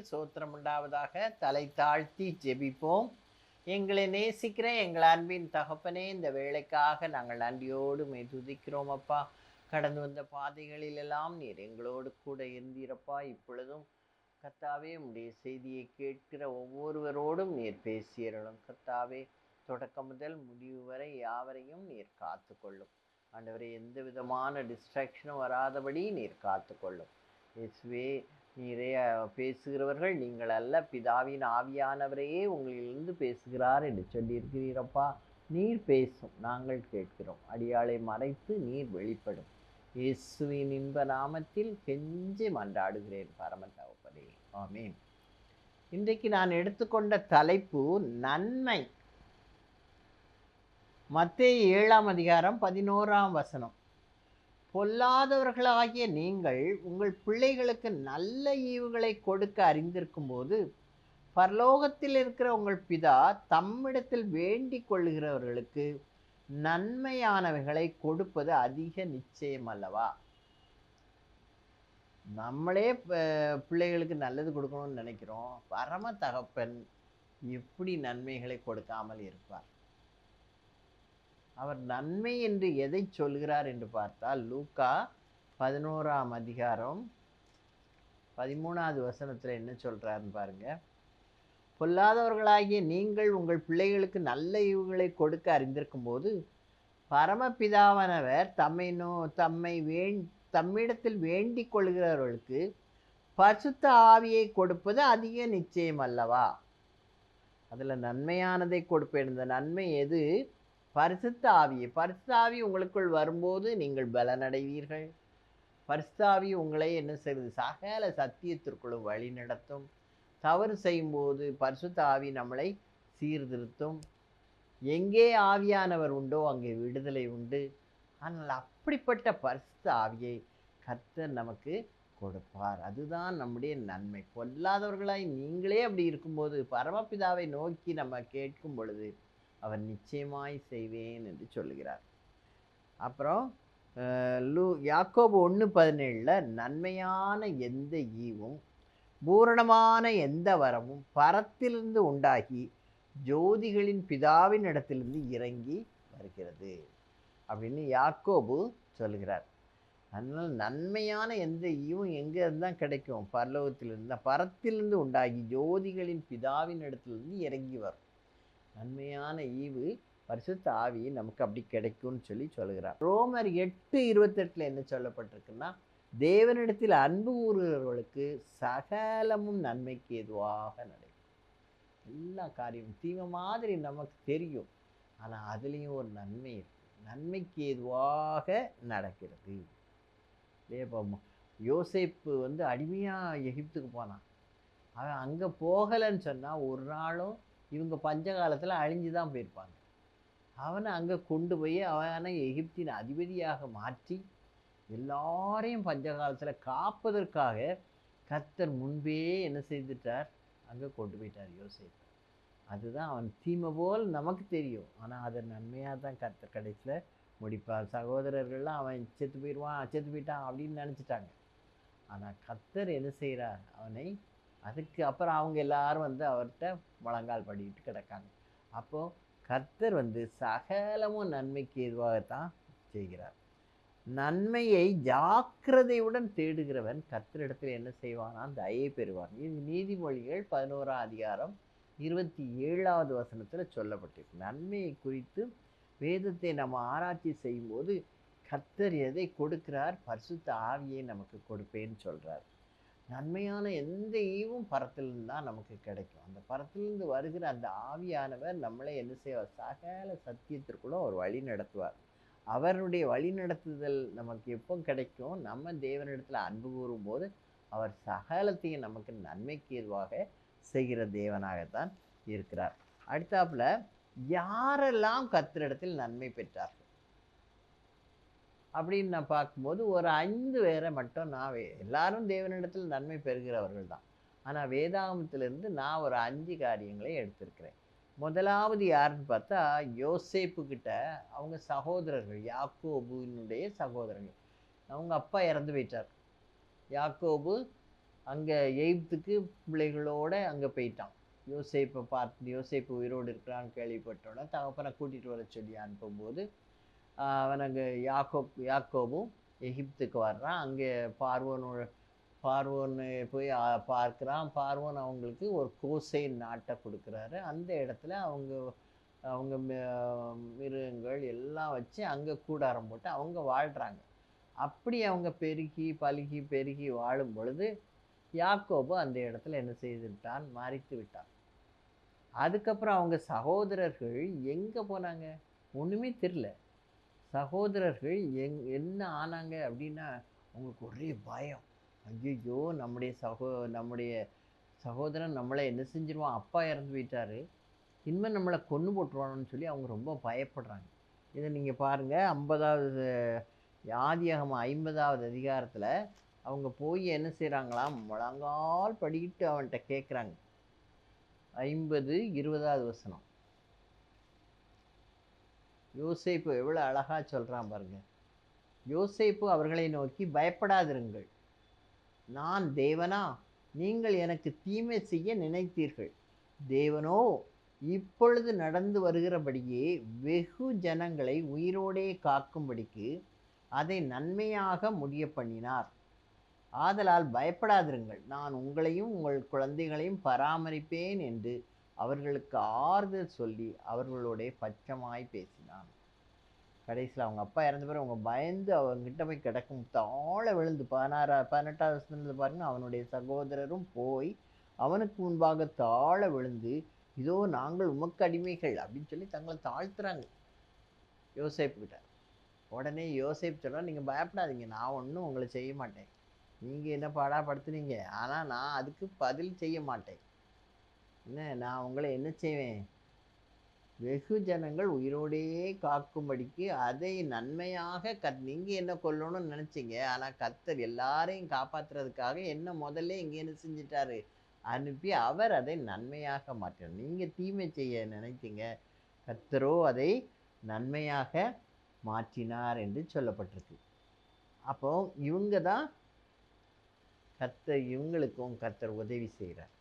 சோத்திரம் உண்டாவதாக. தலை தாழ்த்தி ஜெபிப்போம். எங்களை நேசிக்கிற எங்கள் அன்பின் தகப்பனே, இந்த வேலைக்காக நாங்கள் நன்றியோடு துதிக்கிறோம் அப்பா. கடந்து வந்த பாதைகளிலெல்லாம் நீர் எங்களோடு கூட இருந்தீரப்பா. இப்பொழுதும் கர்த்தாவே, உம்முடைய செய்தியை கேட்கிற ஒவ்வொருவரோடும் நீர் பேசியறலும் கர்த்தாவே. தொடக்கம் முதல் முடிவு வரை யாவரையும் நீர் காத்து கொள்ளும் ஆண்டவரே. எந்த விதமான டிஸ்ட்ராக்ஷனும் வராதபடி நீர் காத்து கொள்ளும் இயேசுவே. நீரே பேசுகிறவர்கள் நீங்கள் அல்ல, பிதாவின் ஆவியானவரையே உங்களிலிருந்து பேசுகிறார் என்று சொல்லியிருக்கிறீரப்பா. நீர் பேசும், நாங்கள் கேட்கிறோம். அடியாளை மறைத்து நீர் வெளிப்படும். இயேசுவின் இன்ப நாமத்தில் கெஞ்சி மன்றாடுகிறேன் பரம தகப்பனே, ஆமீன். இன்றைக்கு நான் எடுத்துக்கொண்ட தலைப்பு நன்மை. மத்தேயு 7ஆம் அதிகாரம் 11ஆம் வசனம். பொல்லாதவர்களாகிய நீங்கள் உங்கள் பிள்ளைகளுக்கு நல்ல ஈவுகளை கொடுக்க அறிந்திருக்கும் போது பரலோகத்தில் இருக்கிற உங்கள் பிதா தம்மிடத்தில் வேண்டிக் கொள்ளுகிறவர்களுக்கு நன்மையானவைகளை கொடுப்பது அதிக நிச்சயம் அல்லவா? நம்மளே பிள்ளைகளுக்கு நல்லது கொடுக்கணும்னு நினைக்கிறோம். பரம தகப்பன் எப்படி நன்மைகளை கொடுக்காமல் இருப்பார்? அவர் நன்மை என்று எதை சொல்கிறார் என்று பார்த்தால், லூக்கா 11ஆம் அதிகாரம் 13வது வசனத்தில் என்ன சொல்றாருன்னு பாருங்க. பொல்லாதவர்களாகிய நீங்கள் உங்கள் பிள்ளைகளுக்கு நல்ல ஈவுகளை கொடுக்க அறிந்திருக்கும் போது பரமபிதாவானவர் தம்மிடத்தில் வேண்டிக் கொள்கிறவர்களுக்கு பரிசுத்த ஆவியை கொடுப்பது அதிக நிச்சயம் அல்லவா? அதுல நன்மையானதை கொடுப்பேன். இந்த நன்மை எது? பரிசுத்த ஆவியை. பரிசுத்த ஆவி உங்களுக்குள் வரும்போது நீங்கள் பலனடைவீர்கள். பரிசுத்த ஆவி உங்களை என்ன செய்வது? சகல சத்தியத்திற்குள்ளும் வழி நடத்தும். தவறு செய்யும்போது பரிசுத்த ஆவி நம்மளை சீர்திருத்தும். எங்கே ஆவியானவர் உண்டோ அங்கே விடுதலை உண்டு. ஆனால் அப்படிப்பட்ட பரிசுத்த ஆவியை கர்த்தர் நமக்கு கொடுப்பார். அதுதான் நம்முடைய நன்மை. பொல்லாதவர்களாய் நீங்களே அப்படி இருக்கும்போது பரமபிதாவை நோக்கி நம்ம கேட்கும் பொழுது அவர் நிச்சயமாய் செய்வேன் என்று சொல்லுகிறார். அப்புறம் யாக்கோபு 1:17 நன்மையான எந்த ஈவும் பூரணமான எந்த வரமும் பரத்திலிருந்து உண்டாகி ஜோதிகளின் பிதாவின் இடத்திலிருந்து இறங்கி வருகிறது அப்படின்னு யாக்கோபு சொல்லுகிறார். அதனால் நன்மையான எந்த ஈவும் எங்கே இருந்தால் கிடைக்கும்? பரலோகத்திலிருந்து, பரத்திலிருந்து உண்டாகி ஜோதிகளின் பிதாவின் இடத்திலிருந்து இறங்கி வரும். நன்மையான ஈவு பரிசுத்த ஆவி நமக்கு அப்படி கிடைக்கும்னு சொல்லுகிறார். ரோமர் 8:28 என்ன சொல்லப்பட்டிருக்குன்னா, தேவனிடத்தில் அன்பு கூறுகிறவர்களுக்கு சகலமும் நன்மைக்கு ஏதுவாக நடக்கும். எல்லா காரியமும் தீமை மாதிரி நமக்கு தெரியும், ஆனால் அதுலேயும் ஒரு நன்மை இருக்கு. நன்மைக்கு ஏதுவாக நடக்கிறது. யோசேப்பு அடிமையாக எகிப்துக்கு போனான். அவன் அங்கே போகலைன்னு சொன்னால் ஒரு நாளும் இவங்க பஞ்ச காலத்தில் அழிஞ்சு தான் போயிருப்பாங்க. அவனை அங்கே கொண்டு போய் அவனை எகிப்தின் அதிபதியாக மாற்றி எல்லாரையும் பஞ்ச காலத்தில் காப்பதற்காக கர்த்தர் முன்பே என்ன செய்துட்டார்? அங்கே கொண்டு போயிட்டார் யோசேப்பு. அதுதான் அவன் தீமை போல் நமக்கு தெரியும், ஆனால் அதை நன்மையாக தான் கர்த்தர் கடைசியில் முடிப்பார். சகோதரர்கள்லாம் அவன் செத்து போயிட்டான் அப்படின்னு நினச்சிட்டாங்க. ஆனால் கர்த்தர் என்ன செய்கிறார்? அவனை அதுக்கு அப்புறம் அவங்க எல்லாரும் அவர்கிட்ட முழங்கால் படிக்கிட்டு கிடக்காங்க. அப்போது கர்த்தர் சகலமும் நன்மைக்கு ஏதுவாகத்தான் செய்கிறார். நன்மையை ஜாக்கிரதையுடன் தேடுகிறவன் கர்த்தரிடத்தில் என்ன செய்வானா? தயை பெறுவான். இது நீதிமொழிகள் 11ஆம் அதிகாரம் 27வது வசனத்தில் சொல்லப்பட்டிருக்கு. நன்மையை குறித்து வேதத்தை நம்ம ஆராய்ச்சி செய்யும்போது கர்த்தர் எதை கொடுக்கிறார்? பரிசுத்த ஆவியை நமக்கு கொடுப்பேன்னு சொல்கிறார். நன்மையான எந்த ஈவும் பரத்திலிருந்து தான் நமக்கு கிடைக்கும். அந்த பரத்திலிருந்து வருகிற அந்த ஆவியானவர் நம்மளை என்ன செய்வார்? சகல சத்தியத்திற்குள்ள ஒரு வழி நடத்துவார். அவருடைய வழி நடத்துதல் நமக்கு எப்போ கிடைக்கும்? நம்ம தேவனிடத்தில் அன்பு கூறும்போது அவர் சகலத்தையும் நமக்கு நன்மைக்கு ஏதுவாக செய்கிற தேவனாகத்தான் இருக்கிறார். அடுத்தாப்புல யாரெல்லாம் கர்த்தரிடத்தில் நன்மை பெற்றார்கள் அப்படின்னு நான் பார்க்கும்போது ஒரு 5 பேரை மட்டும் எல்லாரும் தேவனிடத்தில் நன்மை பெறுகிறவர்கள் தான். ஆனால் வேதாகமத்திலிருந்து நான் ஒரு 5 காரியங்களை எடுத்திருக்கிறேன். முதலாவது யாருன்னு பார்த்தா, யோசேப்பு கிட்ட அவங்க சகோதரர்கள், யாக்கோபுனுடைய சகோதரர்கள். அவங்க அப்பா இறந்து போயிட்டார். யாக்கோபு அங்கே எகிப்துக்கு பிள்ளைகளோட அங்கே போயிட்டான். யோசேப்பை பார்த்து யோசேப்பு உயிரோடு இருக்கிறான்னு கேள்விப்பட்டோன்னே தகப்பனை கூட்டிகிட்டு வர சொல்லி அனுப்பும்போது அவன் அங்கே யாக்கோபும் எகிப்துக்கு வர்றான். அங்கே பார்வோன்னு போய் பார்க்குறான். பார்வோன் அவங்களுக்கு ஒரு கோசேன் நாட்டை கொடுக்குறாரு. அந்த இடத்துல அவங்க அவங்க மிருகங்கள் எல்லாம் வச்சு அங்கே கூடாரம் போட்டு அவங்க வாழ்கிறாங்க. அப்படி அவங்க பெருகி வாழும் பொழுது யாக்கோபு அந்த இடத்துல என்ன செய்து விட்டான்? மரித்து விட்டான். அதுக்கப்புறம் அவங்க சகோதரர்கள் எங்கே போனாங்க? ஒன்றுமே தெரியல. சகோதரர்கள் என்ன ஆனாங்க அப்படின்னா அவங்களுக்கு ஒரே பயம். ஐயோ, நம்முடைய சகோதரன் நம்மளை என்ன செஞ்சிருவான்? அப்பா இறந்து போயிட்டாரு, இனிமேல் நம்மளை கொன்று போட்டுருவானு சொல்லி அவங்க ரொம்ப பயப்படுறாங்க. இதை நீங்கள் பாருங்கள், 50வது ஆதியாகமம் 50வது அதிகாரத்தில் அவங்க போய் என்ன செய்கிறாங்களாம்? முழங்கால் படிக்கிட்டு அவன்கிட்ட கேட்குறாங்க. 50:20வது வசனம். யோசேப்பு எவ்வளோ அழகாக சொல்கிறான் பாருங்க. யோசேப்பு அவர்களை நோக்கி, பயப்படாதிருங்கள், நான் தேவனா? நீங்கள் எனக்கு தீமை செய்ய நினைத்தீர்கள். தேவனோ இப்பொழுது நடந்து வருகிறபடியே வெகு ஜனங்களை உயிரோடே காக்கும்படிக்கு அதை நன்மையாக முடிய பண்ணினார். ஆதலால் பயப்படாதிருங்கள், நான் உங்களையும் உங்கள் குழந்தைகளையும் பராமரிப்பேன் என்று அவர்களுக்கு ஆறுதல் சொல்லி அவர்களுடைய பட்சமாய் பேசினான். கடைசியில் அவங்க அப்பா இறந்த பிறகு அவங்க பயந்து அவங்ககிட்ட போய் கிடக்கும் தாழ விழுந்து 18வது வசனத்தில் பாருங்க, அவனுடைய சகோதரரும் போய் அவனுக்கு முன்பாக தாழ விழுந்து, இதோ நாங்கள் உமக்கு அடிமைகள் அப்படின்னு சொல்லி தங்களை தாழ்த்துறாங்க யோசேப்பு கிட்ட. உடனே யோசேப்பு சொல்கிறான், நீங்கள் பயப்படாதீங்க, நான் ஒன்றும் உங்களை செய்ய மாட்டேன். நீங்கள் என்ன பாடாப்படுத்துனீங்க, ஆனால் நான் அதுக்கு பதில் செய்ய மாட்டேன். என்ன, நான் உங்களை என்ன செய்வேன்? வெகு ஜனங்கள் உயிரோடே காக்கும்படிக்கு அதை நன்மையாக நீங்கள் என்ன கொல்லணும்னு நினச்சிங்க, ஆனால் கர்த்தர் எல்லாரையும் காப்பாற்றுறதுக்காக என்ன முதல்ல இங்கே என்ன செஞ்சிட்டாரு? அனுப்பி அவர் அதை நன்மையாக மாற்றினார். நீங்கள் தீமை செய்ய நினைத்தீங்க, கர்த்தரோ அதை நன்மையாக மாற்றினார் என்று சொல்லப்பட்டிருக்கு. அப்போ இவங்க தான் இவங்களுக்கும் கர்த்தர் உதவி செய்கிறார்.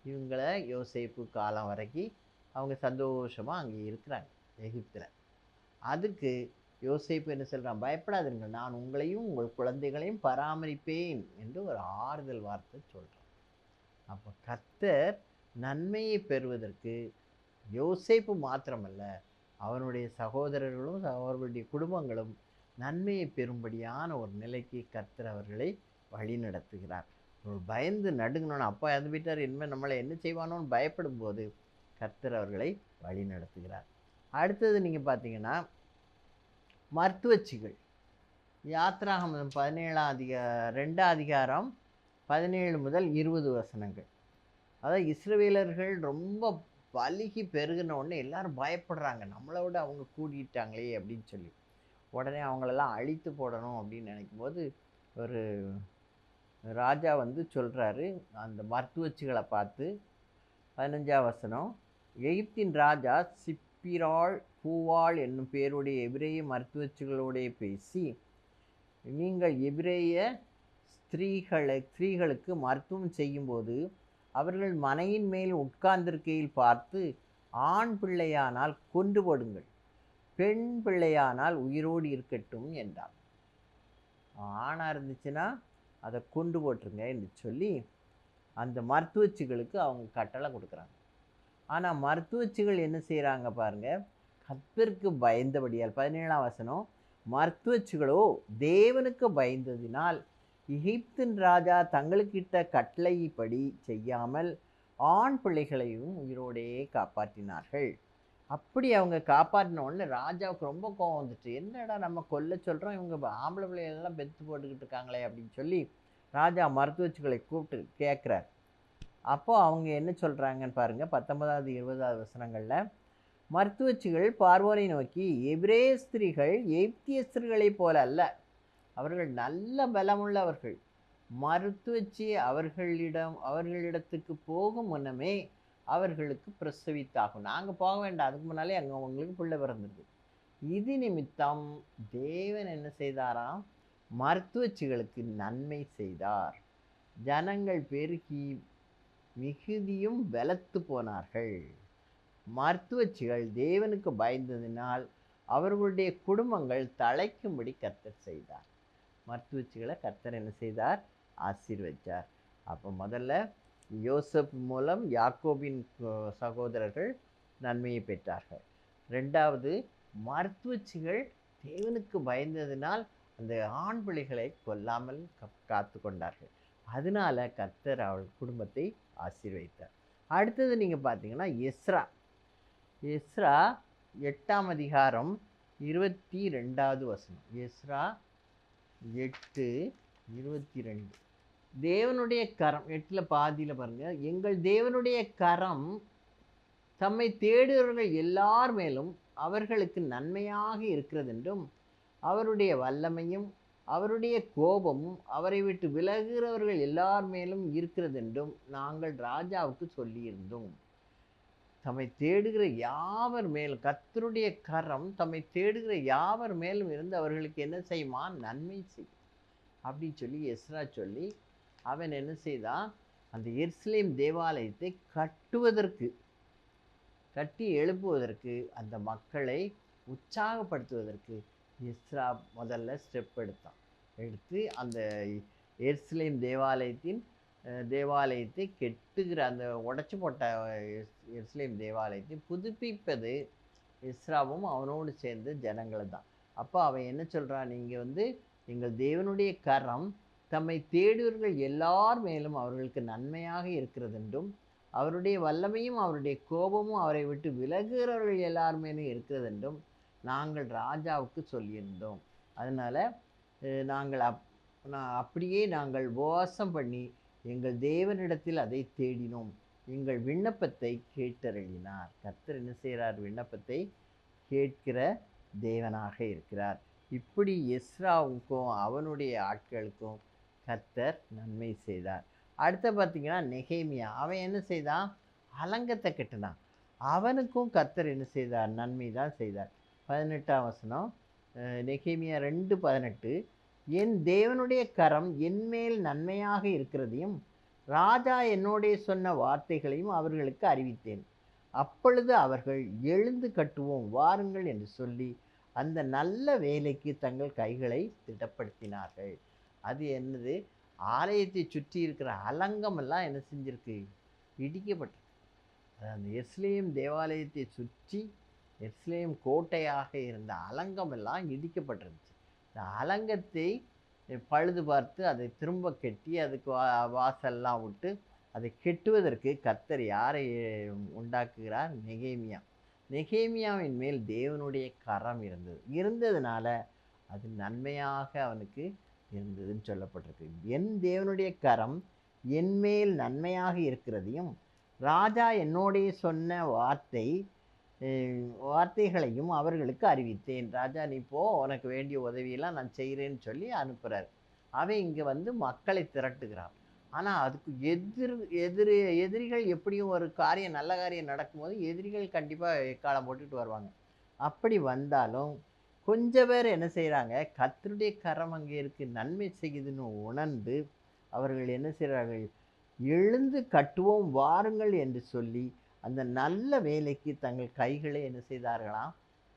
இவங்களை யோசேப்பு காலம் வரைக்கும் அவங்க சந்தோஷமாக அங்கே இருக்கிறாங்க எகிப்தில். அதுக்கு யோசேப்பு என்ன சொல்கிறான்? பயப்படாதீங்க, நான் உங்களையும் உங்கள் குழந்தைகளையும் பராமரிப்பேன் என்று ஒரு ஆறுதல் வார்த்தை சொல்கிறான். அப்போ கர்த்தர் நன்மையை பெறுவதற்கு யோசேப்பு மாத்திரமல்ல, அவனுடைய சகோதரர்களும் அவர்களுடைய குடும்பங்களும் நன்மையை பெறும்படியான ஒரு நிலைக்கு கர்த்தர் அவர்களை வழி நடத்துகிறார். ஒரு பயந்து நடுங்கணும்னு, அப்பா இறந்து போயிட்டார், இனிமேல் நம்மளை என்ன செய்வானோன்னு பயப்படும் போது கர்த்தர் அவர்களை வழி நடத்துகிறார். அடுத்தது நீங்கள் பார்த்தீங்கன்னா மருத்துவச்சிகள். யாத்ராகமம் 2 அதிகாரம் 17 முதல் 20 வசனங்கள். அதாவது இஸ்ரவேலர்கள் ரொம்ப பலுகி பெருகின உடனே எல்லாரும் பயப்படுறாங்க, நம்மளை விட அவங்க கூடிட்டாங்களே அப்படின்னு சொல்லி. உடனே அவங்களெல்லாம் அழித்து போடணும் அப்படின்னு நினைக்கும் போது ஒரு ராஜா சொல்கிறாரு அந்த மருத்துவச்சிகளை பார்த்து. 15வது வசனம். எகிப்தின் ராஜா சிப்பிராள் பூவாள் என்னும் பேருடைய எபிரேய மருத்துவச்சிகளோடைய பேசி, நீங்கள் எபிரேய ஸ்திரீகளுக்கு மருத்துவம் செய்யும்போது அவர்கள் மனையின் மேல் உட்கார்ந்திருக்கையில் பார்த்து, ஆண் பிள்ளையானால் கொண்டு போடுங்கள், பெண் பிள்ளையானால் உயிரோடு இருக்கட்டும் என்றார். ஆணாக இருந்துச்சுன்னா அதை கொண்டு போட்டுருங்க என்று சொல்லி அந்த மருத்துவச்சிகளுக்கு அவங்க கட்டளை கொடுக்குறாங்க. ஆனால் மருத்துவச்சிகள் என்ன செய்கிறாங்க பாருங்கள், கர்த்தருக்கு பயந்தபடியால். 17ஆம் வசனம். மருத்துவச்சிகளோ தேவனுக்கு பயந்ததினால் எகிப்தின் ராஜா தங்களுக்கிட்ட கட்டளைப்படி செய்யாமல் ஆண் பிள்ளைகளையும் உயிரோடே காப்பாற்றினார்கள். அப்படி அவங்க காப்பாற்றின உடனே ராஜாவுக்கு ரொம்ப கோவம் வந்துட்டு, என்னடா நம்ம கொல்ல சொல்கிறோம், இவங்க ஆம்பளை பிள்ளைகளெல்லாம் பெத்து போட்டுக்கிட்டு இருக்காங்களே அப்படின்னு சொல்லி ராஜா மருத்துவச்சிகளை கூப்பிட்டு கேட்குறார். அப்போது அவங்க என்ன சொல்கிறாங்கன்னு பாருங்கள். 19வது 20வது வசனங்களில், மருத்துவச்சிகள் பார்வோனை நோக்கி, எபிரேய ஸ்திரீகள் எகிப்திய ஸ்திரீகளைப் போல அல்ல, அவர்கள் நல்ல பலமுள்ளவர்கள். மருத்துவச்சி அவர்களிடத்துக்கு போகும் முன்னமே அவர்களுக்கு பிரசவித்தாகும். நாங்கள் போக வேண்டாம், அதுக்கு முன்னாலே அங்கே அவங்களுக்கு பிள்ளை பிறந்திருக்கு. இது நிமித்தம் தேவன் என்ன செய்தாராம்? மருத்துவச்சிகளுக்கு நன்மை செய்தார். ஜனங்கள் பெருகி மிகுதியும் பலத்து போனார்கள். மருத்துவச்சிகள் தேவனுக்கு பயந்ததினால் அவர்களுடைய குடும்பங்கள் தழைக்கும்படி கர்த்தர் செய்தார். மருத்துவச்சிகளை கர்த்தர் என்ன செய்தார்? ஆசீர்வதித்தார். அப்போ முதல்ல யோசப் மூலம் யாக்கோபின் சகோதரர்கள் நன்மையை பெற்றார்கள். ரெண்டாவது, மருத்துவச்சிகள் தேவனுக்கு பயந்ததினால் அந்த ஆண் பிள்ளைகளை கொல்லாமல் காத்து கொண்டார்கள். அதனால கர்த்தர் அவள் குடும்பத்தை ஆசீர்வதித்தார். அடுத்தது நீங்கள் பார்த்தீங்கன்னா எஸ்ரா 8ஆம் அதிகாரம் 22வது வசனம். எஸ்ரா 8:22. தேவனுடைய கரம் 8ல் பாதியில் பாருங்கள். எங்கள் தேவனுடைய கரம் தம்மை தேடுகிறவர்கள் எல்லார் மேலும் அவர்களுக்கு நன்மையாக இருக்கிறதென்றும் அவருடைய வல்லமையும் அவருடைய கோபமும் அவரை விட்டு விலகுகிறவர்கள் எல்லார் மேலும் இருக்கிறதென்றும் நாங்கள் ராஜாவுக்கு சொல்லியிருந்தோம். தம்மை தேடுகிற யாவர் மேலும் கர்த்தருடைய கரம் தம்மை தேடுகிற யாவர் மேலும் இருந்து அவர்களுக்கு என்ன செய்யுமா? நன்மை செய்யும் அப்படின்னு சொல்லி எஸ்ரா சொல்லி அவன் என்ன செய்தான்? அந்த எருசலேம் தேவாலயத்தை கட்டி எழுப்புவதற்கு, அந்த மக்களை உற்சாகப்படுத்துவதற்கு எஸ்ரா முதல்ல ஸ்டெப் எடுத்து அந்த எருசலேம் தேவாலயத்தை கெட்டுகிற அந்த உடைச்சு போட்ட எருசலேம் தேவாலயத்தை புதுப்பிப்பது எஸ்ராவும் அவனோடு சேர்ந்த ஜனங்களை தான். அப்போ அவன் என்ன சொல்கிறான்? நீங்கள் எங்கள் தேவனுடைய கரம் தம்மை தேடுவர்கள் எல்லார் மேலும் அவர்களுக்கு நன்மையாக இருக்கிறதென்றும் அவருடைய வல்லமையும் அவருடைய கோபமும் அவரை விட்டு விலகுகிறவர்கள் எல்லார் மேலும் இருக்கிறதென்றும் நாங்கள் ராஜாவுக்கு சொல்லியிருந்தோம். அதனால் அப்படியே நாங்கள் உபவாசம் பண்ணி எங்கள் தேவனிடத்தில் அதை தேடினோம். எங்கள் விண்ணப்பத்தை கேட்டருளினார். கர்த்தர் என்ன செய்கிறார்? விண்ணப்பத்தை கேட்கிற தேவனாக இருக்கிறார். இப்படி எஸ்ராவுக்கும் அவனுடைய ஆட்களுக்கும் கர்த்தர் நன்மை செய்தார். அடுத்த பார்த்தீங்கன்னா நெகேமியா. அவன் என்ன செய்தான்? அலங்கத்தை கட்டினான். அவனுக்கும் கர்த்தர் என்ன செய்தார்? நன்மை தான் செய்தார். 18ஆம் வசனம், நெகேமியா 2:18. என் தேவனுடைய கரம் என்மேல் நன்மையாக இருக்கிறதையும் ராஜா என்னோடே சொன்ன வார்த்தைகளையும் அவர்களுக்கு அறிவித்தேன். அப்பொழுது அவர்கள் எழுந்து கட்டுவோம் வாருங்கள் என்று சொல்லி அந்த நல்ல வேலைக்கு தங்கள் கைகளை திடப்படுத்தினார்கள். அது என்னது? ஆலயத்தை சுற்றி இருக்கிற அலங்கமெல்லாம் என்ன செஞ்சிருக்கு? இடிக்கப்பட்டிருக்கு. அந்த எருசலேம் தேவாலயத்தை சுற்றி எருசலேம் கோட்டையாக இருந்த அலங்கமெல்லாம் இடிக்கப்பட்டிருந்துச்சு. இந்த அலங்கத்தை பழுது பார்த்து அதை திரும்ப கட்டி அதுக்கு வாசல்லாம் விட்டு அதை கெட்டுவதற்கு கர்த்தர் யாரை உண்டாக்குகிறார்? நெகேமியாவின் மேல் தேவனுடைய கரம் இருந்ததுனால அது நன்மையாக அவனுக்கு இருந்ததுன்னு சொல்லப்பட்டிருக்கு. என் தேவனுடைய கரம் என்மேல் நன்மையாக இருக்கிறதையும் ராஜா என்னோடைய சொன்ன வார்த்தைகளையும் அவர்களுக்கு அறிவித்தேன். ராஜா நீ போ, உனக்கு வேண்டிய உதவியெல்லாம் நான் செய்கிறேன்னு சொல்லி அனுப்புகிறார். அவன் இங்கே மக்களை திரட்டுகிறான். ஆனால் அதுக்கு எதிரிகள் எப்படியும் ஒரு நல்ல காரியம் நடக்கும்போது எதிரிகள் கண்டிப்பாக எக்காலம் போட்டுட்டு வருவாங்க. அப்படி வந்தாலும் கொஞ்சம் பேர் என்ன செய்கிறாங்க? கர்த்தருடைய கரம் அங்கே இருக்குது, நன்மை செய்யுதுன்னு உணர்ந்து அவர்கள் என்ன செய்கிறார்கள்? எழுந்து கட்டுவோம் வாருங்கள் என்று சொல்லி அந்த நல்ல வேலைக்கு தங்கள் கைகளை என்ன செய்தார்களாம்?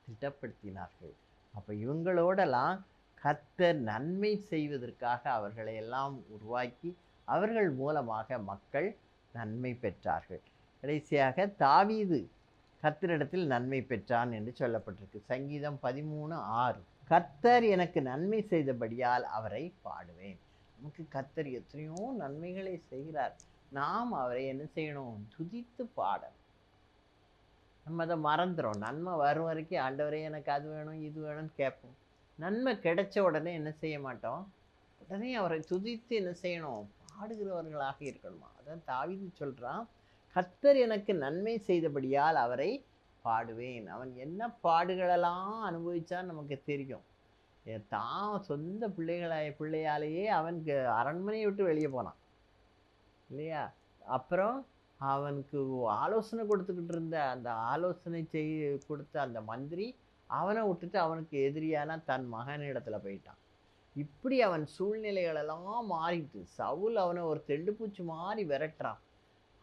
திட்டப்படுத்தினார்கள். அப்போ இவங்களோடலாம் கர்த்தர் நன்மை செய்வதற்காக அவர்களை எல்லாம் உருவாக்கி அவர்கள் மூலமாக மக்கள் நன்மை பெற்றார்கள். கடைசியாக தாவீது கர்த்தரிடத்தில் நன்மை பெற்றான் என்று சொல்லப்பட்டிருக்கு. சங்கீதம் 13:6. கர்த்தர் எனக்கு நன்மை செய்தபடியால் அவரை பாடுவேன். நமக்கு கர்த்தர் எத்தனையோ நன்மைகளை செய்கிறார். நாம் அவரை என்ன செய்யணும்? துதித்து பாடணும். நம்ம அதை மறந்துடும். நன்மை வரும் வரைக்கும் ஆண்டவரே எனக்கு அது வேணும் இது வேணும்னு கேட்போம். நன்மை கிடைச்ச உடனே என்ன செய்ய மாட்டோம்? உடனே அவரை துதித்து என்ன செய்யணும்? பாடுகிறவர்களாக இருக்கணுமா? அதான் தாவீது சொல்கிறான், கர்த்தர் எனக்கு நன்மை செய்தபடியால் அவரை பாடுவேன். அவன் என்ன பாடுகளெல்லாம் அனுபவிச்சான்னு நமக்கு தெரியும். தான் சொந்த பிள்ளையாலேயே அவனுக்கு அரண்மனையை விட்டு வெளியே போனான் இல்லையா? அப்புறம் அவனுக்கு ஆலோசனை கொடுத்துக்கிட்டு இருந்த அந்த ஆலோசனை கொடுத்த அந்த மந்திரி அவனை விட்டுட்டு அவனுக்கு எதிரியான தன் மகனிடத்தில் போயிட்டான். இப்படி அவன் சூழ்நிலைகளெல்லாம் மாறிட்டு, சவுல் அவனை ஒரு தெண்டுப்பூச்சி மாதிரி விரட்டுறான்.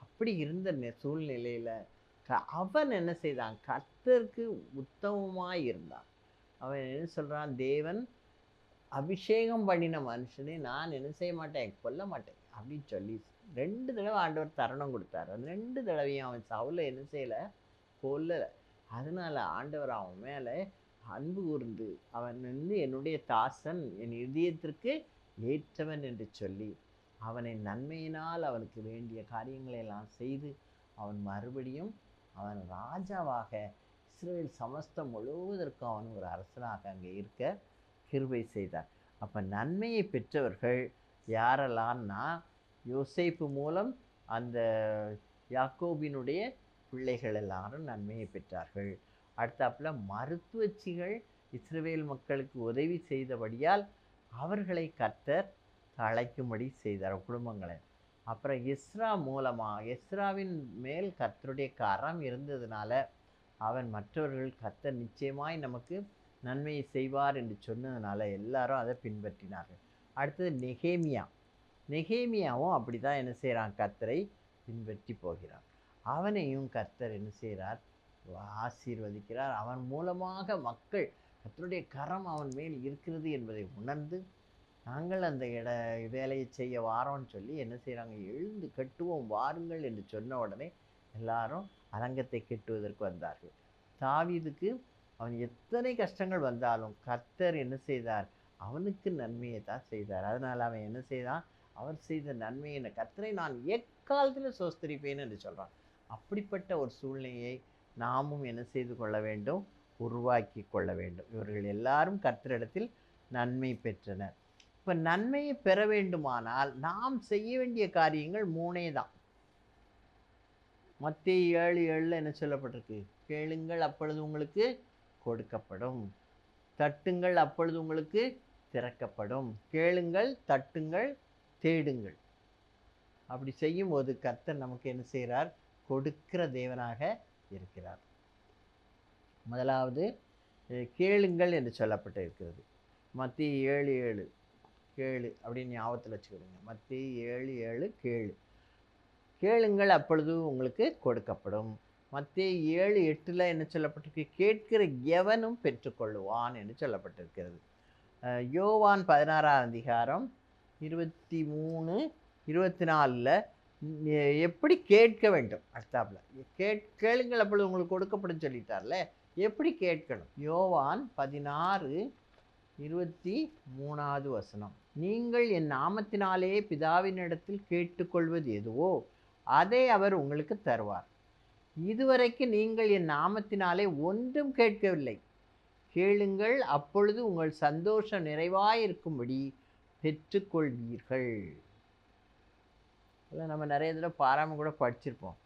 அப்படி இருந்த சூழ்நிலையில அவன் என்ன செய்தான்? கர்த்தருக்கு உத்தமமாய் இருந்தான். அவன் என்ன சொல்றான்? தேவன் அபிஷேகம் பண்ணின மனுஷனை நான் என்ன செய்ய மாட்டேன்? கொல்ல மாட்டேன் அப்படின்னு சொல்லி 2 தடவை ஆண்டவர் தருணம் கொடுத்தாரு. அந்த 2 தடவையும் அவன் சவுலை என்ன செய்யல? கொல்லல. அதனால ஆண்டவர் அவன் மேல அன்பு கூர்ந்து, அவன் வந்து என்னுடைய தாசன், என் இதயத்திற்கு ஏற்றவன் என்று சொல்லி, அவனை நன்மையினால் அவனுக்கு வேண்டிய காரியங்களை எல்லாம் செய்து, அவன் மறுபடியும் அவன் ராஜாவாக இஸ்ரவேல் சமஸ்தம் முழுவதற்கும் அவன் ஒரு அரசனாக அங்கே இருக்க கிருபை செய்தார். அப்போ நன்மையை பெற்றவர்கள் யாரெல்லாம்னா, யோசேப்பு மூலம் அந்த யாக்கோபினுடைய பிள்ளைகள் எல்லாரும் நன்மையை பெற்றார்கள். அடுத்தாப்புல மருத்துவச்சிகள் இஸ்ரவேல் மக்களுக்கு உதவி செய்தபடியால் அவர்களை கர்த்தர் தழைக்கும்படி செய்தார் குடும்பங்களை. அப்புறம் எஸ்ரா மூலமாக, எஸ்ராவின் மேல் கர்த்தருடைய கரம் இருந்ததுனால அவன் மற்றவர்கள் கர்த்தர் நிச்சயமாய் நமக்கு நன்மையை செய்வார் என்று சொன்னதுனால எல்லாரும் அதை பின்பற்றினார்கள். அடுத்தது நெகேமியாவும் அப்படி தான் என்ன செய்கிறான்? கர்த்தரை பின்பற்றி போகிறான். அவனையும் கர்த்தர் என்ன செய்கிறார்? ஆசீர்வதிக்கிறார். அவன் மூலமாக மக்கள் கர்த்தருடைய கரம் அவன் மேல் இருக்கிறது என்பதை உணர்ந்து, நாங்கள் அந்த வேலையை செய்ய வாரோன்னு சொல்லி என்ன செய்கிறாங்க? எழுந்து கட்டுவோம் வாருங்கள் என்று சொன்ன உடனே எல்லாரும் அலங்கத்தை கட்டுவதற்கு வந்தார்கள். தாவீதுக்கு அவன் எத்தனை கஷ்டங்கள் வந்தாலும் கர்த்தர் என்ன செய்தார்? அவனுக்கு நன்மையை தான் செய்தார். அதனால் அவன் என்ன செய்தான்? அவர் செய்த நன்மையை கர்த்தரை நான் எக்காலத்தில் சோஸ்தரிப்பேன் என்று சொல்கிறான். அப்படிப்பட்ட ஒரு சூழ்நிலையை நாமும் என்ன செய்து கொள்ள வேண்டும்? உருவாக்கி கொள்ள வேண்டும். இவர்கள் எல்லாரும் கர்த்தரிடத்தில் நன்மை பெற்றனர். இப்போ நன்மையை பெற வேண்டுமானால் நாம் செய்ய வேண்டிய காரியங்கள் 3 தான். மத்தேயு 7:7 என்ன சொல்லப்பட்டிருக்கு? கேளுங்கள் அப்பொழுது உங்களுக்கு கொடுக்கப்படும், தட்டுங்கள் அப்பொழுது உங்களுக்கு திறக்கப்படும். கேளுங்கள், தட்டுங்கள், தேடுங்கள். அப்படி செய்யும்போது கர்த்தர் நமக்கு என்ன செய்கிறார்? கொடுக்கிற தேவனாக இருக்கிறார். முதலாவது கேளுங்கள் என்று சொல்லப்பட்டு இருக்கிறது. மத்தேயு 7:7 கேளு அப்படின்னு ஞாபகத்தில் வச்சுக்கிடுங்க. மத்தேயு 7:7 கேளுங்கள் அப்பொழுது உங்களுக்கு கொடுக்கப்படும். மத்தேயு 7:8 என்ன சொல்லப்பட்டிருக்கு? கேட்கிற எவனும் பெற்றுக்கொள்ளுவான் என்று சொல்லப்பட்டிருக்கிறது. யோவான் 16ஆம் அதிகாரம் 23-24 எப்படி கேட்க வேண்டும்? அடுத்தாப்புல கேளுங்கள் அப்பொழுது உங்களுக்கு கொடுக்கப்படும் சொல்லிட்டார்ல, எப்படி கேட்கணும்? யோவான் 16:23 நீங்கள் என் நாமத்தினாலே பிதாவினிடத்தில் கேட்டுக்கொள்வது எதுவோ அதை அவர் உங்களுக்கு தருவார். இதுவரைக்கும் நீங்கள் என் நாமத்தினாலே ஒன்றும் கேட்கவில்லை. கேளுங்கள் அப்பொழுது உங்கள் சந்தோஷம் நிறைவாயிருக்கும்படி பெற்றுக்கொள்வீர்கள். இல்லை, நம்ம நிறைய தடவை பாராமல் கூட படிச்சிருப்போம்.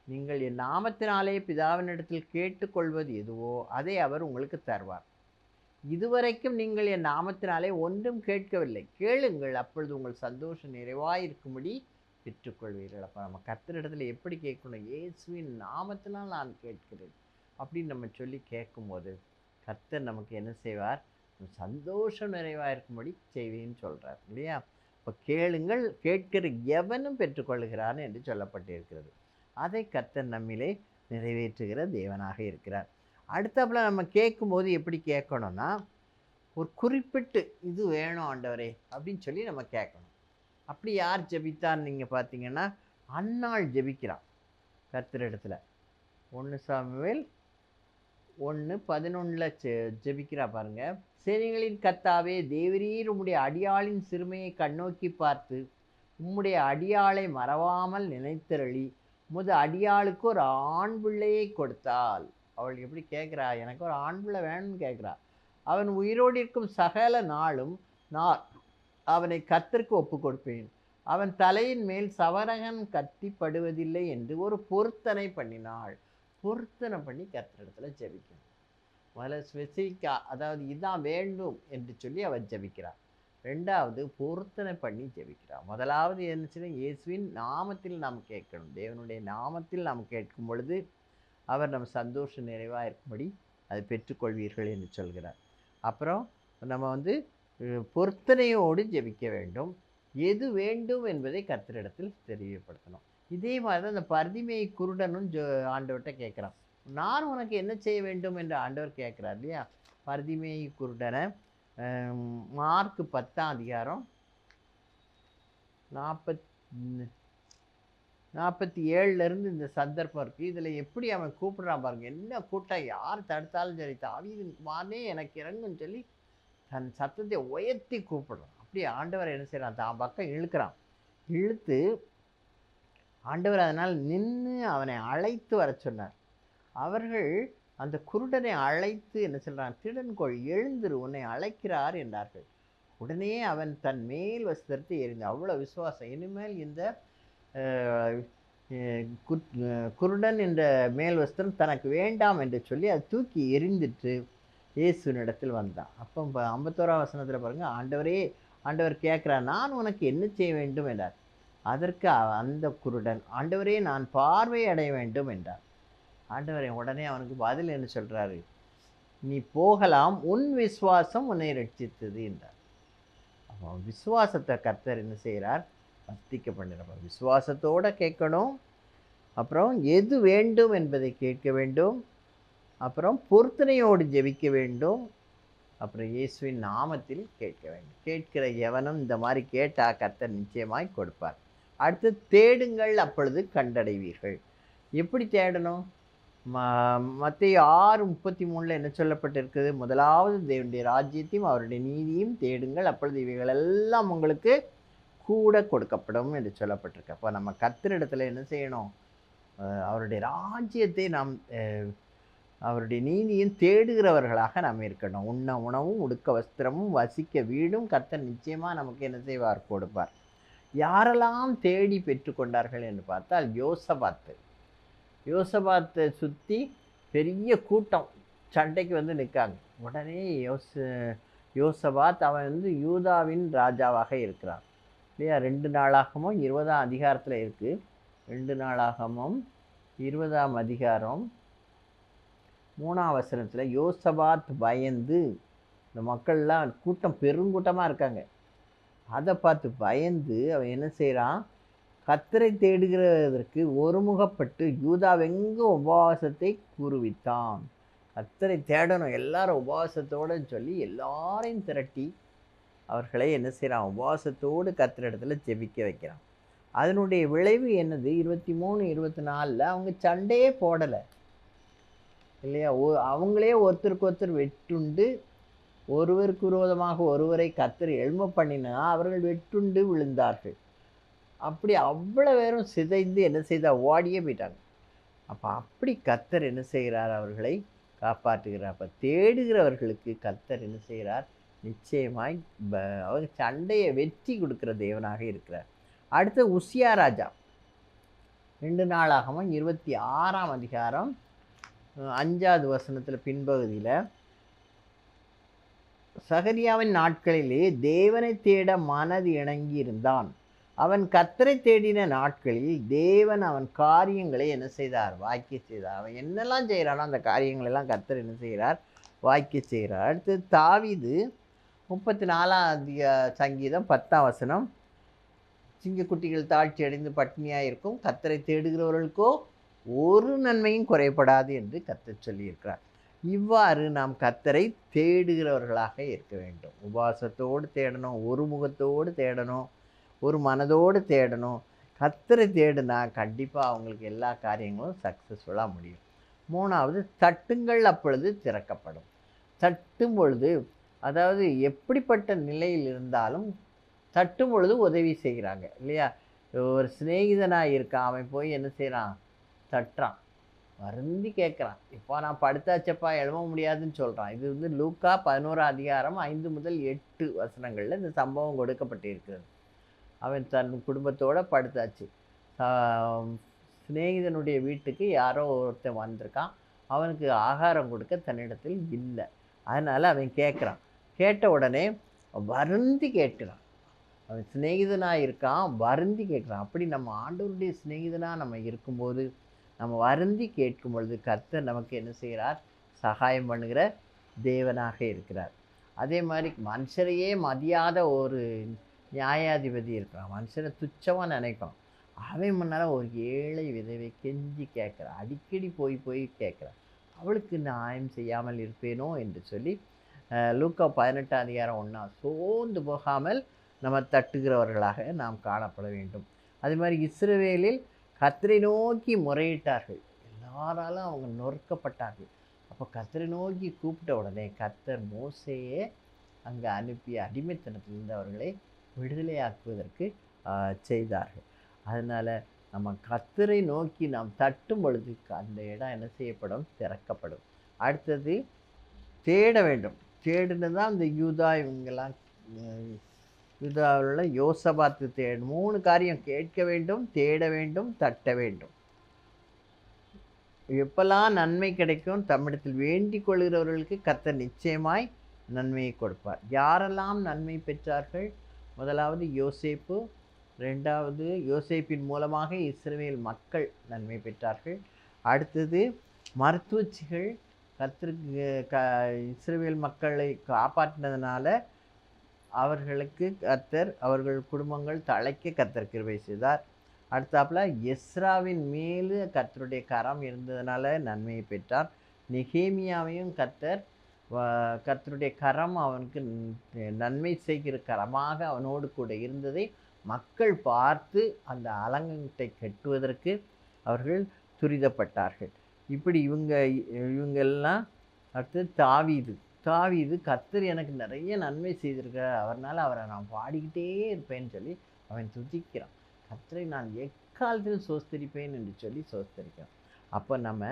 நீங்கள் என் நாமத்தினாலே பிதாவினிடத்தில் கேட்டுக்கொள்வது எதுவோ அதை அவர் உங்களுக்கு தருவார். இதுவரைக்கும் நீங்கள் என் நாமத்தினாலே ஒன்றும் கேட்கவில்லை. கேளுங்கள் அப்பொழுது உங்கள் சந்தோஷம் நிறைவாயிருக்கும்படி பெற்றுக்கொள்வீர்கள். அப்போ நம்ம கர்த்தரிடத்துல எப்படி கேட்கணும்? இயேசுவின் நாமத்தினால் நான் கேட்கிறேன் அப்படின்னு நம்ம சொல்லி கேட்கும்போது கர்த்தர் நமக்கு என்ன செய்வார்? சந்தோஷம் நிறைவாயிருக்கும்படி செய்வேன்னு சொல்கிறார் இல்லையா? இப்போ கேளுங்கள், கேட்கிற எவனும் பெற்றுக்கொள்கிறான் என்று சொல்லப்பட்டிருக்கிறது. அதை கர்த்தர் நம்மிலே நிறைவேற்றுகிற தேவனாக இருக்கிறார். அடுத்தாப்புல நம்ம கேட்கும்போது எப்படி கேட்கணும்னா, ஒரு குறிப்பிட்டு இது வேணும் ஆண்டவரே அப்படின்னு சொல்லி நம்ம கேட்கணும். அப்படி யார் ஜெபித்தான்னு நீங்கள் பார்த்தீங்கன்னா, அன்னாள் ஜெபிக்கிறான் கர்த்தரிடத்துல. 1 சாமுவேல் 1:11 ஜெபிக்கிறா பாருங்க. சேனைகளின் கர்த்தாவே, தேவரீர் உம்முடைய அடியாளின் சிறுமையை கண்ணோக்கி பார்த்து உம்முடைய அடியாளை மறவாமல் நினைத்தருளி உமது அடியாளுக்கு ஒரு ஆண் பிள்ளையை கொடுத்தாள். அவள் எப்படி கேட்குறா? எனக்கு ஒரு ஆண் பிள்ளை வேணும்னு கேட்குறா. அவன் உயிரோடு இருக்கும் சகல நாளும் நான் அவனை கர்த்தருக்கு ஒப்பு கொடுப்பேன். அவன் தலையின் மேல் சவரகன் கட்டிப்படுவதில்லை என்று ஒரு பொருத்தனை பண்ணினாள். பொருத்தனை பண்ணி கர்த்தரிடத்துல ஜெபிக்கணும். முதல்ல ஸ்பெசிஃபிக்கா, அதாவது இதுதான் வேண்டும் என்று சொல்லி அவன் ஜெபிக்கிறான். 2வது பொருத்தனை பண்ணி ஜெபிக்கிறான். முதலாவது என்னச்சுன்னா, இயேசுவின் நாமத்தில் நாம் கேட்கணும். தேவனுடைய நாமத்தில் நாம் கேட்கும் பொழுது அவர் நம்ம சந்தோஷம் நிறைவாக இருக்கும்படி அதை பெற்றுக்கொள்வீர்கள் என்று சொல்கிறார். அப்புறம் நம்ம பொருத்தனையோடு ஜெபிக்க வேண்டும். எது வேண்டும் என்பதை கர்த்தரிடத்தில் தெரியப்படுத்தணும். இதே மாதிரி தான் இந்த பர்திமேய் குருடனும் ஆண்டவர்ட்ட கேட்குறான். நான் உனக்கு என்ன செய்ய வேண்டும் என்று ஆண்டவர் கேட்குறார் இல்லையா? பர்திமேய் குருடனை மார்க் 10ஆம் அதிகாரம் 47லேருந்து இந்த சந்தர்ப்பம் இருக்குது. இதில் எப்படி அவன் கூப்பிட்றான் பாருங்க. என்ன கூட்டம், யார் தடுத்தாலும் சரி, தாவீதின் குமாரனே எனக்கு இறங்குன்னு சொல்லி தன் சத்தத்தை உயர்த்தி கூப்பிடுறான். அப்படி ஆண்டவர் என்ன செய்கிறான், தான் பக்கம் இழுக்கிறான். இழுத்து ஆண்டவர் அதனால் நின்று அவனை அழைத்து வர சொன்னார். அவர்கள் அந்த குருடனை அழைத்து என்ன சொல்கிறான், திடன்கொள், எழுந்திரு, உன்னை அழைக்கிறார் என்றார்கள். உடனே அவன் தன் மேல் வஸ்திரத்தை எறிந்து, அவ்வளோ விசுவாசம், இனிமேல் இந்த குருடன் என்ற மேல் வஸ்திரம் தனக்கு வேண்டாம் என்று சொல்லி அதை தூக்கி எறிந்துட்டு இயேசுவினிடத்தில் வந்தான். அப்போ 51ஆம் வசனத்தில் பாருங்கள், ஆண்டவர் கேட்குறார், நான் உனக்கு என்ன செய்ய வேண்டும் என்றார். அதற்கு அந்த குருடன், ஆண்டவரே, நான் பார்வை அடைய வேண்டும் என்றார். ஆண்டவரே உடனே அவனுக்கு பதில் என்ன சொல்கிறாரு, நீ போகலாம், உன் விசுவாசம் உன்னை ரட்சித்தது என்றார். அப்போ விசுவாசத்தை கர்த்தர் என்ன செய்கிறார், வர்த்திக்க பண்ணுறப்ப விசுவாசத்தோடு கேட்கணும். அப்புறம் எது வேண்டும் என்பதை கேட்க வேண்டும். அப்புறம் பொருத்தனையோடு ஜெபிக்க வேண்டும். அப்புறம் இயேசுவின் நாமத்தில் கேட்க வேண்டும். கேட்கிற எவனும் இந்த மாதிரி கேட்டால் கர்த்தர் நிச்சயமாய் கொடுப்பார். அடுத்து தேடுங்கள், அப்பொழுது கண்டடைவீர்கள். எப்படி தேடணும்? மத்தேயு 6:33 என்ன சொல்லப்பட்டிருக்குது, முதலாவது தேவனுடைய ராஜ்யத்தையும் அவருடைய நீதியும் தேடுங்கள், அப்பொழுது இவைகளெல்லாம் உங்களுக்கு கூட கொடுக்கப்படும் என்று சொல்லப்பட்டிருக்கு. அப்போ நம்ம கர்த்தரிடத்தில் என்ன செய்யணும், அவருடைய ராஜ்யத்தை நாம் அவருடைய நீதியும் தேடுகிறவர்களாக நாம் இருக்கணும். உண்ண உணவும் உடுக்க வஸ்திரமும் வசிக்க வீடும் கர்த்தர் நிச்சயமாக நமக்கு என்ன செய்வார், கொடுப்பார். யாரெல்லாம் தேடி பெற்றுக்கொண்டார்கள் என்று பார்த்தால் யோசபாத்தை சுற்றி பெரிய கூட்டம் சண்டைக்கு வந்து நிற்காங்க. உடனே யோசபாத் அவன் யூதாவின் ராஜாவாக இருக்கிறான் இல்லையா? 2 நாளாகமும் 20ஆம் அதிகாரத்தில் இருக்குது. 2 நாளாகமும் 20ஆம் அதிகாரம் 3ஆம் வசனத்தில் யோசபாத் பயந்து, இந்த மக்கள்லாம் கூட்டம் பெருங்கூட்டமாக இருக்காங்க, அதை பார்த்து பயந்து அவன் என்ன செய்கிறான், கர்த்தரை தேடுகிறதற்கு ஒருமுகப்பட்டு யூதாவெங்கும் உபவாசத்தை கூறுவித்தான். கர்த்தரை தேடணும் எல்லாரும் உபவாசத்தோடு சொல்லி எல்லாரையும் திரட்டி அவர்களை என்ன செய்கிறான், உபவாசத்தோடு கர்த்தரிடத்தில் ஜெபிக்க வைக்கிறான். அதனுடைய விளைவு என்னது, 23, 24 அவங்க சண்டையே போடலை இல்லையா? அவங்களே ஒருத்தருக்கு ஒருத்தர் வெட்டுண்டு, ஒருவருக்கு விரோதமாக ஒருவரை கர்த்தர் எழும்ப பண்ணினா அவர்கள் வெட்டுண்டு விழுந்தார்கள். அப்படி அவ்வளோ பேரும் சிதைந்து என்ன செய்தால், ஓடியே போயிட்டாங்க. அப்போ அப்படி கர்த்தர் என்ன செய்கிறார், அவர்களை காப்பாற்றுகிறார். அப்போ தேடுகிறவர்களுக்கு கர்த்தர் என்ன செய்கிறார், நிச்சயமாய் அவங்க சண்டையை வெற்றி கொடுக்குற தேவனாக இருக்கிறார். அடுத்து உசியா ராஜா, 2 நாளாகமும் 26ஆம் அதிகாரம் 5வது வசனத்தில் பின்பகுதியில், சகரியாவின் நாட்களிலே தேவனை தேட மனது இணங்கி இருந்தான். அவன் கர்த்தரை தேடின நாட்களில் தேவன் அவன் காரியங்களை என்ன செய்தார், வாய்க்க செய்தார். அவன் என்னெல்லாம் செய்கிறானோ அந்த காரியங்களெல்லாம் கர்த்தர் என்ன செய்கிறார், வாய்க்க செய்கிறார். அடுத்து தாவீது 34ஆம் சங்கீதம் 10ஆம் வசனம், சிங்கக்குட்டிகள் தாழ்ச்சி அடைந்து பட்டினியாக இருக்கும், கர்த்தரை தேடுகிறவர்களுக்கோ ஒரு நன்மையும் குறைபடாது என்று கர்த்தர் சொல்லியிருக்கிறார். இவ்வாறு நாம் கர்த்தரை தேடுகிறவர்களாக இருக்க வேண்டும். உபவாசத்தோடு தேடணும், ஒரு முகத்தோடு தேடணும், ஒரு மனதோடு தேடணும். கர்த்தரை தேடுனா கண்டிப்பாக அவங்களுக்கு எல்லா காரியங்களும் சக்ஸஸ்ஃபுல்லாக முடியும். 3வது, தட்டுங்கள், அப்பொழுது திறக்கப்படும். தட்டும் பொழுது, அதாவது எப்படிப்பட்ட நிலையில் இருந்தாலும் தட்டும் பொழுது உதவி செய்கிறாங்க இல்லையா? ஒரு சிநேகிதனாக இருக்கான், அவன் போய் என்ன செய்கிறான், தட்டுறான், வருந்தி கேட்குறான், இப்போ நான் படுத்தாச்சப்பா எழுத முடியாதுன்னு சொல்கிறான். இது லூக்கா 11ஆம் அதிகாரம் 5 முதல் 8 வசனங்களில் இந்த சம்பவம் கொடுக்கப்பட்டு இருக்கிறது. அவன் தன் குடும்பத்தோடு படுத்தாச்சு. சிநேகிதனுடைய வீட்டுக்கு யாரோ ஒருத்தன் வந்திருக்கான், அவனுக்கு ஆகாரம் கொடுக்க தன்னிடத்தில் இல்லை. அதனால் அவன் கேட்குறான். கேட்ட உடனே வருந்தி கேட்குறான். அவன் சிநேகிதனாக இருக்கான், வருந்தி கேட்குறான். அப்படி நம்ம ஆண்டவருடைய சிநேகிதனாக நம்ம இருக்கும்போது, நம்ம வருந்தி கேட்கும் பொழுது கர்த்தர் நமக்கு என்ன செய்கிறார், சகாயம் பண்ணுகிற தேவனாக இருக்கிறார். அதே மாதிரி மனுஷரையே மதியாத ஒரு நியாயாதிபதி இருக்கிறான். மனுஷனை துச்சமாக நினைப்பான். அவன் முன்னால் ஒரு ஏழை விதவை கெஞ்சி கேட்குறான். அடிக்கடி போய் போய் கேட்குறான். அவளுக்கு நியாயம் செய்யாமல் இருப்பேனோ என்று சொல்லி லூக்கா 18:1 சோர்ந்து போகாமல் நம்ம தட்டுகிறவர்களாக நாம் காணப்பட வேண்டும். அது மாதிரி இஸ்ரவேலில் கர்த்தரை நோக்கி முறையிட்டார்கள். எல்லாராலும் அவங்க நொறுக்கப்பட்டார்கள். அப்போ கர்த்தரை நோக்கி கூப்பிட்ட உடனே கர்த்தர் மோசேயே அங்கே அனுப்பி அடிமைத்தனத்திலிருந்து அவர்களை விடுதலையாக்குவதற்கு செய்தார்கள். அதனால் நம்ம கர்த்தரை நோக்கி நாம் தட்டும் பொழுது அந்த இடம் என்ன செய்யப்படும்? திறக்கப்படும். அடுத்தது தேட வேண்டும். தேடுன்னு தான் இந்த யூதா இவங்கெல்லாம் யூதாவில் யோசபாத்து தேடு 3 காரியம்: கேட்க வேண்டும், தேட வேண்டும், தட்ட வேண்டும். எப்பெல்லாம் நன்மை கிடைக்கும்? தம்மிடத்தில் வேண்டிக் கொள்கிறவர்களுக்கு கர்த்தர் நிச்சயமாய் நன்மையை கொடுப்பார். யாரெல்லாம் நன்மை பெற்றார்கள்? முதலாவது யோசேப்பு, 2வது யோசேப்பின் மூலமாக இஸ்ரவேல் மக்கள் நன்மை பெற்றார்கள். அடுத்தது மருத்துவச்சிகள் கர்த்தருக்கு இஸ்ரவேல் மக்களை காப்பாற்றினதுனால அவர்களுக்கு கர்த்தர் அவர்கள் குடும்பங்கள் தழைக்க கர்த்தர் கிருபை செய்தார். அடுத்தாப்புல எஸ்ராவின் மேலு கர்த்தருடைய கரம் இருந்ததுனால நன்மையை பெற்றார். நெகேமியாவையும் கர்த்தருடைய கரம் அவனுக்கு நன்மை செய்கிற கரமாக அவனோடு கூட இருந்ததை மக்கள் பார்த்து அந்த அலங்கத்தை கட்டுவதற்கு அவர்கள் துரிதப்பட்டார்கள். இப்படி இவங்கெல்லாம் அடுத்து தாவீது கர்த்தர் எனக்கு நிறைய நன்மை செய்திருக்கிறார், அவர்னால அவரை நான் பாடிக்கிட்டே இருப்பேன்னு சொல்லி அவன் துதிக்கிறான். கர்த்தரை நான் எக்காலத்தில் சோஸ்தரிப்பேன் என்று சொல்லி சோஸ்தரிக்கிறான். அப்போ நம்ம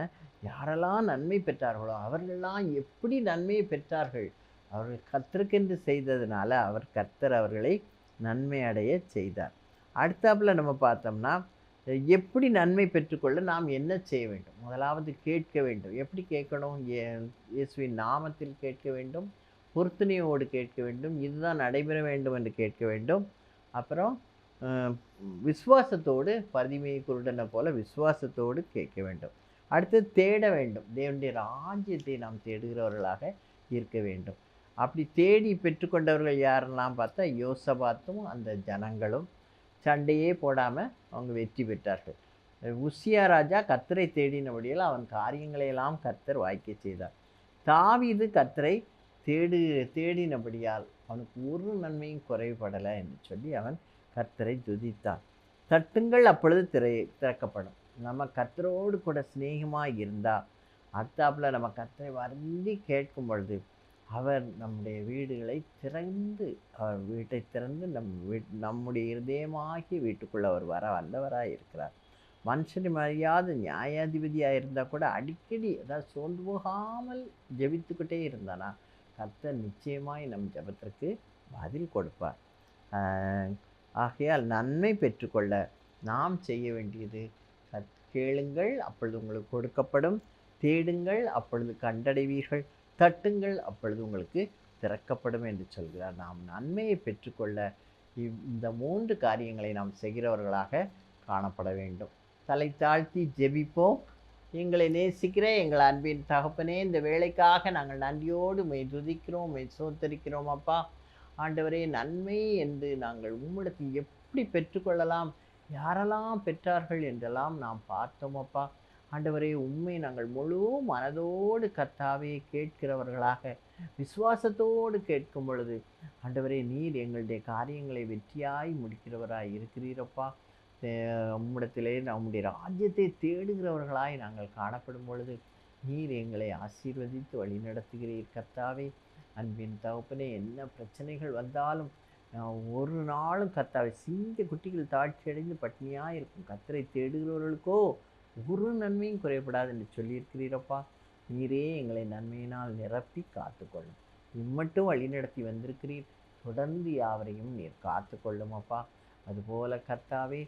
யாரெல்லாம் நன்மை பெற்றார்களோ அவர்களெல்லாம் எப்படி நன்மையை பெற்றார்கள்? அவர்கள் கர்த்தருக்கென்று செய்ததுனால கர்த்தர் அவர்களை நன்மை அடைய செய்தார். அடுத்தாப்புல நம்ம பார்த்தோம்னா எப்படி நன்மை பெற்றுக்கொள்ள நாம் என்ன செய்ய வேண்டும்? முதலாவது கேட்க வேண்டும். எப்படி கேட்கணும்? இயேசுவின் நாமத்தில் கேட்க வேண்டும், பொருத்தனையோடு கேட்க வேண்டும், இதுதான் நடைபெற வேண்டும் என்று கேட்க வேண்டும். அப்புறம் விசுவாசத்தோடு, பரிதிமை குருடனை போல விசுவாசத்தோடு கேட்க வேண்டும். அடுத்து தேட வேண்டும். தேவனுடைய ராஜ்யத்தை நாம் தேடுகிறவர்களாக இருக்க வேண்டும். அப்படி தேடி பெற்றுக்கொண்டவர்கள் யாரெல்லாம் பார்த்தா யோசபாத்தும் அந்த ஜனங்களும் சண்டையே போடாமல் அவங்க வெற்றி பெற்றார்கள். உசியா ராஜா கர்த்தரை தேடினபடியால் அவன் காரியங்களையெல்லாம் கர்த்தர் வாய்க்க செய்தார். தாவீது கர்த்தரை தேடினபடியால் அவனுக்கு ஒரு நன்மையும் குறைபடலை என்று சொல்லி அவன் கர்த்தரை துதித்தான். தட்டுங்கள், அப்பொழுது திறக்கப்படும். நம்ம கர்த்தரோடு கூட சிநேகமாக இருந்தால் அடுத்தாப்புல நம்ம கர்த்தரை வருந்தி கேட்கும் பொழுது அவர் நம்முடைய வீடுகளை திறந்து, அவர் வீட்டை திறந்து நம்முடைய இருதயமாகி வீட்டுக்குள்ளே அவர் வர வல்லவராக இருக்கிறார். மனுஷனை மறியாத நியாயாதிபதியாக இருந்தால் கூட அடிக்கடி அதாவது சோர்ந்து போகாமல் ஜெபித்துக்கிட்டே இருந்தானா கர்த்தர் நிச்சயமாய் நம் ஜெபத்திற்கு பதில் கொடுப்பார். ஆகையால் நன்மை பெற்றுக்கொள்ள நாம் செய்ய வேண்டியது கேளுங்கள், அப்பொழுது உங்களுக்கு கொடுக்கப்படும், தேடுங்கள், அப்பொழுது கண்டடைவீர்கள், தட்டுங்கள், அப்பொழுது உங்களுக்கு திறக்கப்படும் என்று சொல்கிறார். நாம் நன்மையை பெற்றுக்கொள்ள இந்த 3 காரியங்களை நாம் செய்கிறவர்களாக காணப்பட வேண்டும். தலை தாழ்த்தி ஜெபிப்போம். எங்களை நேசிக்கிற எங்கள் அன்பின் தகப்பனே, இந்த வேலைக்காக நாங்கள் நன்றியோடு துதிக்கிறோம், சோத்தரிக்கிறோம். அப்பா ஆண்டவரே, நன்மை என்று நாங்கள் உம்மிடத்தில் எப்படி பெற்றுக்கொள்ளலாம், யாரெல்லாம் பெற்றார்கள் என்றெல்லாம் நாம் பார்த்தோம். அப்பா ஆண்டவரே, உண்மை நாங்கள் முழு மனதோடு கர்த்தாவே கேட்கிறவர்களாக விசுவாசத்தோடு கேட்கும் பொழுது ஆண்டவரே, நீர் எங்களுடைய காரியங்களை வெற்றியாய் முடிக்கிறவராய் இருக்கிறீரப்பா. உம்மிடத்திலே நம்முடைய ராஜ்யத்தை தேடுகிறவர்களாய் நாங்கள் காணப்படும் பொழுது நீர் எங்களை ஆசீர்வதித்து வழி நடத்துகிறீர். கர்த்தாவே, அன்பின் தகப்பனே, என்ன பிரச்சனைகள் வந்தாலும் ஒரு நாளும் கர்த்தாவே, சிங்க குட்டிகள் தாழ்ச்சி அடைந்து பட்னியாக இருக்கும் கர்த்தரை தேடுகிறவர்களுக்கோ ஒரு நன்மையும் குறைபடாது என்று சொல்லியிருக்கிறீரப்பா. நீரே எங்களை நன்மையினால் நிரப்பி காத்துக்கொள்ளும். இம்மட்டும் வழிநடத்தி வந்திருக்கிறீர். தொடர்ந்து யாவரையும் நீர் காத்துக்கொள்ளும் அப்பா. அதுபோல கர்த்தாவே,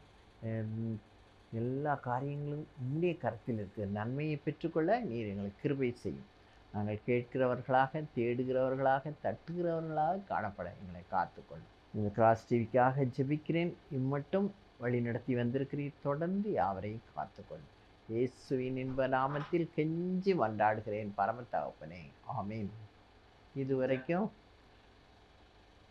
எல்லா காரியங்களும் உம்முடைய கருத்தில் இருக்குது. நன்மையை பெற்றுக்கொள்ள நீர் எங்களுக்கு கிருபை செய்யும். நாங்கள் கேட்கிறவர்களாக, தேடுகிறவர்களாக, தட்டுகிறவர்களாக காணப்பட எங்களை காத்துக்கொள்ளும். இந்த கிராஸ் டிவிக்காக ஜெபிக்கிறேன். இம்மட்டும் வழி நடத்தி வந்திருக்கிறீர். தொடர்ந்து யாவரையும் காத்துக்கொள்ளும். இயேசுவின் இன்ப நாமத்தில் கெஞ்சி மன்றாடுகிறேன் பரம தகப்பனே, ஆமீன். இதுவரைக்கும்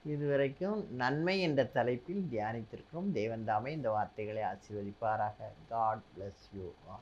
இதுவரைக்கும் நன்மை என்ற தலைப்பில் தியானித்திருக்கிறோம். தேவன் தாமே இந்த வார்த்தைகளை ஆசீர்வதிப்பாராக. God bless you all.